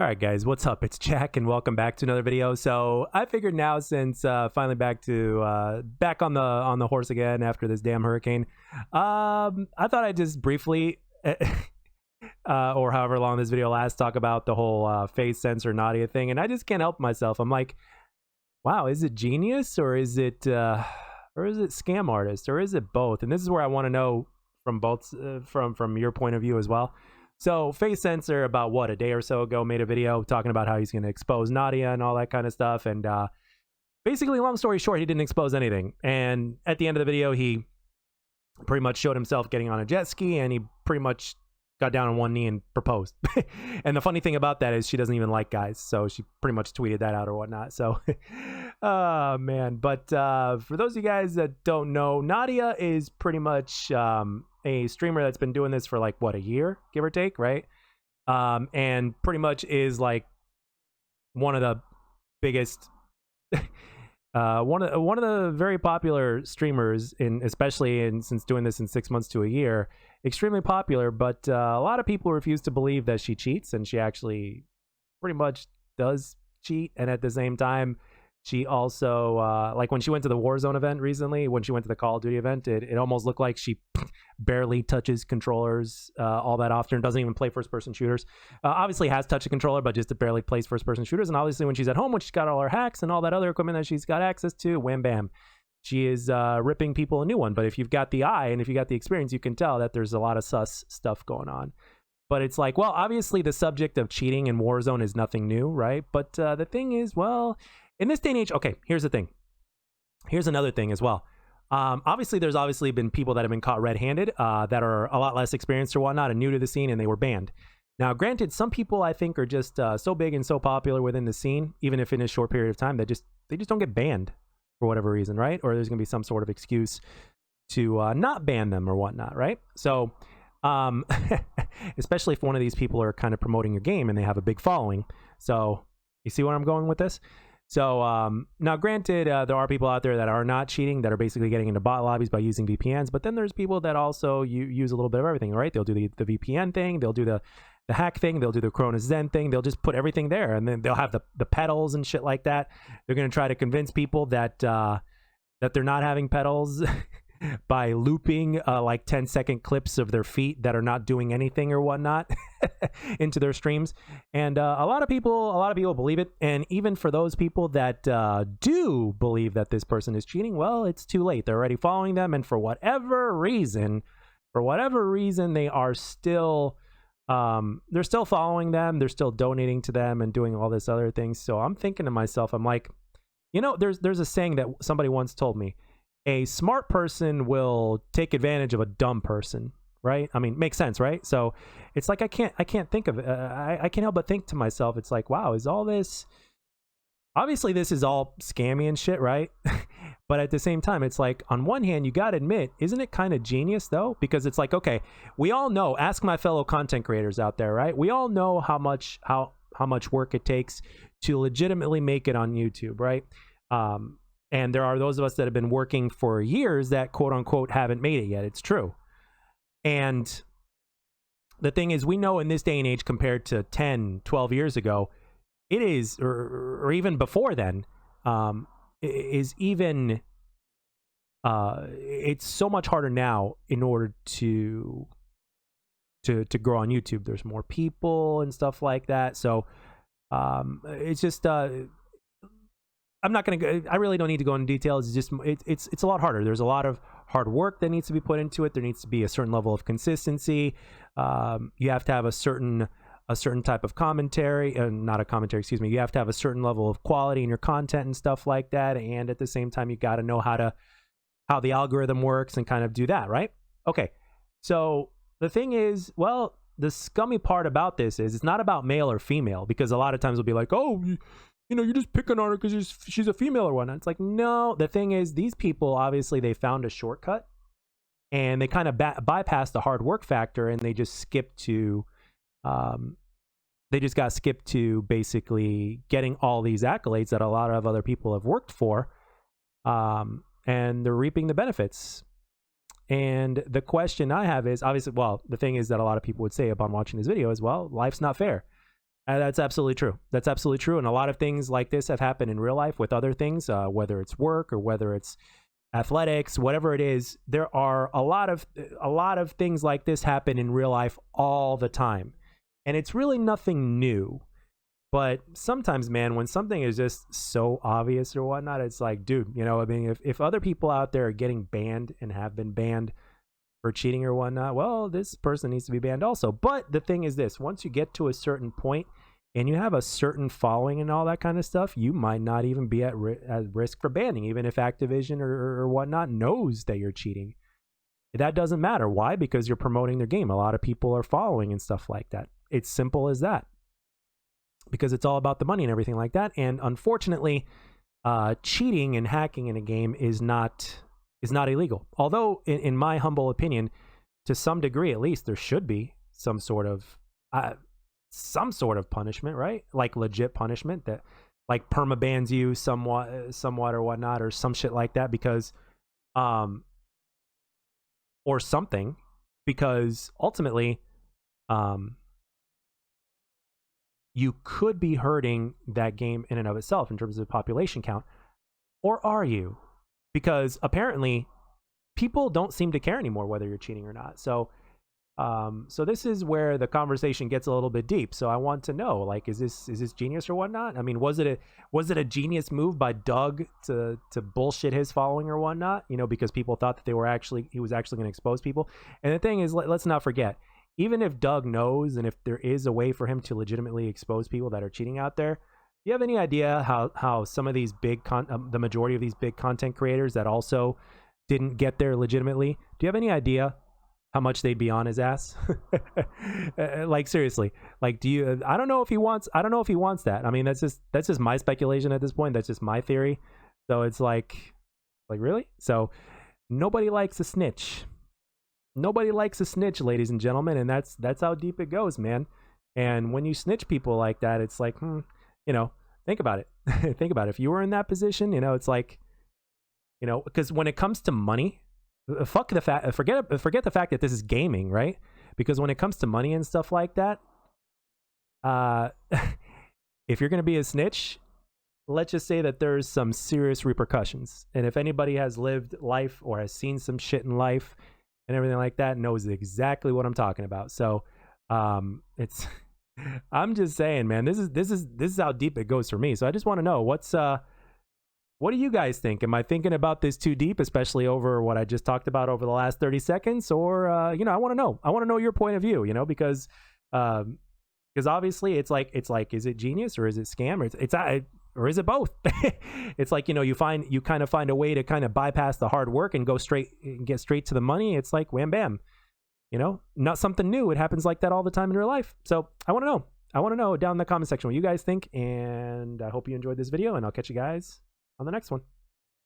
All right, guys, what's up? It's Jack, and welcome back to another video. So I figured now, since finally back on the horse again after this damn hurricane, I thought I'd just briefly, or however long this video lasts, talk about the whole face censor Nadia thing. And I just can't help myself. I'm like, wow, is it genius or is it scam artist, or is it both? And this is where I want to know from both, from your point of view as well. So Face Censor, about what, a day or so ago, made a video talking about how he's going to expose Nadia and all that kind of stuff. And basically, long story short, he didn't expose anything. And at the end of the video, he pretty much showed himself getting on a jet ski, and he pretty much got down on one knee and proposed. And the funny thing about that is she doesn't even like guys, so she pretty much tweeted that out or whatnot. So, oh man. But for those of you guys that don't know, Nadia is pretty much a streamer that's been doing this for like, what, a year, give or take, right? And pretty much is like one of the biggest one of the very popular streamers, since doing this in 6 months to a year. Extremely popular, but a lot of people refuse to believe that she cheats, and she actually pretty much does cheat. And at the same time, she also, like when she went to the Warzone event recently, when she went to the Call of Duty event, it almost looked like she barely touches controllers all that often, doesn't even play first-person shooters. Obviously has touched a controller, but just barely plays first-person shooters. And obviously when she's at home, when she's got all her hacks and all that other equipment that she's got access to, wham bam, she is ripping people a new one. But if you've got the eye and if you got the experience, you can tell that there's a lot of sus stuff going on. But it's like, well, obviously the subject of cheating in Warzone is nothing new, right? But the thing is, well, in this day and age, okay, here's the thing. Here's another thing as well. Obviously, there's been people that have been caught red-handed that are a lot less experienced or whatnot and new to the scene, and they were banned. Now, granted, some people I think are just so big and so popular within the scene, even if in a short period of time, they just don't get banned for whatever reason, right? Or there's going to be some sort of excuse to not ban them or whatnot, right? So, especially if one of these people are kind of promoting your game and they have a big following. So, you see where I'm going with this? So now granted, there are people out there that are not cheating, that are basically getting into bot lobbies by using VPNs, but then there's people that also use a little bit of everything, right? They'll do the VPN thing, they'll do the hack thing, they'll do the Corona Zen thing, they'll just put everything there, and then they'll have the pedals and shit like that. They're going to try to convince people that they're not having pedals by looping like 10-second clips of their feet that are not doing anything or whatnot into their streams. And a lot of people believe it. And even for those people that do believe that this person is cheating, well, it's too late. They're already following them, and for whatever reason they are still they're still following them, they're still donating to them and doing all this other things. So I'm thinking to myself, I'm like, you know, there's a saying that somebody once told me: a smart person will take advantage of a dumb person, right? I mean, makes sense, right? So it's like I can't think of it. I can't help but think to myself, it's like, wow, is all this, obviously this is all scammy and shit, right? But at the same time, it's like, on one hand, you got to admit, isn't it kind of genius though? Because it's like, okay, we all know, ask my fellow content creators out there, right? We all know how much work it takes to legitimately make it on YouTube, right? And there are those of us that have been working for years that, quote unquote, haven't made it yet. It's true. And the thing is, we know in this day and age, compared to 10, 12 years ago, it is, or even before then, it's so much harder now in order to grow on YouTube. There's more people and stuff like that. So it's just, I'm not going to, I really don't need to go into details. It's just, it's a lot harder. There's a lot of hard work that needs to be put into it. There needs to be a certain level of consistency. You have to have a certain type of commentary, not a commentary, excuse me. You have to have a certain level of quality in your content and stuff like that. And at the same time, you got to know how the algorithm works and kind of do that, right? Okay. So the thing is, well, the scummy part about this is it's not about male or female, because a lot of times we'll be like, oh, you know, you're just picking on her because she's a female or whatnot. It's like, no, the thing is, these people, obviously, they found a shortcut and they kind of bypassed the hard work factor, and they just skipped to, got skipped to basically getting all these accolades that a lot of other people have worked for, and they're reaping the benefits. And the question I have is, obviously, well, the thing is that a lot of people would say upon watching this video is, well, life's not fair. That's absolutely true. That's absolutely true. And a lot of things like this have happened in real life with other things, whether it's work or whether it's athletics, whatever it is. There are a lot of things like this happen in real life all the time, and it's really nothing new. But sometimes, man, when something is just so obvious or whatnot, it's like, dude, you know, I mean, if other people out there are getting banned and have been banned for cheating or whatnot, well, this person needs to be banned also. But the thing is this, once you get to a certain point and you have a certain following and all that kind of stuff, you might not even be at risk for banning, even if Activision or whatnot knows that you're cheating. That doesn't matter. Why? Because you're promoting their game. A lot of people are following and stuff like that. It's simple as that. Because it's all about the money and everything like that. And unfortunately, cheating and hacking in a game is not illegal. Although, in my humble opinion, to some degree at least, there should be some sort of punishment, right? Like legit punishment that, like, permabans you somewhat or whatnot, or some shit like that, because, or something, because ultimately, you could be hurting that game in and of itself in terms of population count. Or are you? Because apparently people don't seem to care anymore whether you're cheating or not. So this is where the conversation gets a little bit deep. So I want to know, like, is this genius or whatnot? I mean, was it a genius move by Doug to bullshit his following or whatnot? You know, because people thought that he was actually going to expose people. And the thing is, let's not forget, even if Doug knows, and if there is a way for him to legitimately expose people that are cheating out there, do you have any idea how some of these the majority of these big content creators that also didn't get there legitimately, do you have any idea how much they'd be on his ass? Like, seriously, like, I don't know if he wants that. I mean, that's just my speculation at this point. That's just my theory. So it's like really? So nobody likes a snitch. Nobody likes a snitch, ladies and gentlemen, and that's how deep it goes, man. And when you snitch people like that, it's like, you know, think about it. Think about it. If you were in that position, you know, it's like, you know, because when it comes to money, forget the fact that this is gaming, right? Because when it comes to money and stuff like that, if you're going to be a snitch, let's just say that there's some serious repercussions. And if anybody has lived life or has seen some shit in life and everything like that, knows exactly what I'm talking about. So it's I'm just saying, man, this is how deep it goes for me. So I just want to know, what do you guys think? Am I thinking about this too deep, especially over what I just talked about over the last 30 seconds? Or you know, I want to know your point of view, you know, because obviously it's like, is it genius or is it scam, or is it both? It's like, you know, you kind of find a way to kind of bypass the hard work and get straight to the money. It's like wham bam, you know, not something new. It happens like that all the time in real life. So I want to know down in the comment section what you guys think, and I hope you enjoyed this video, and I'll catch you guys on the next one.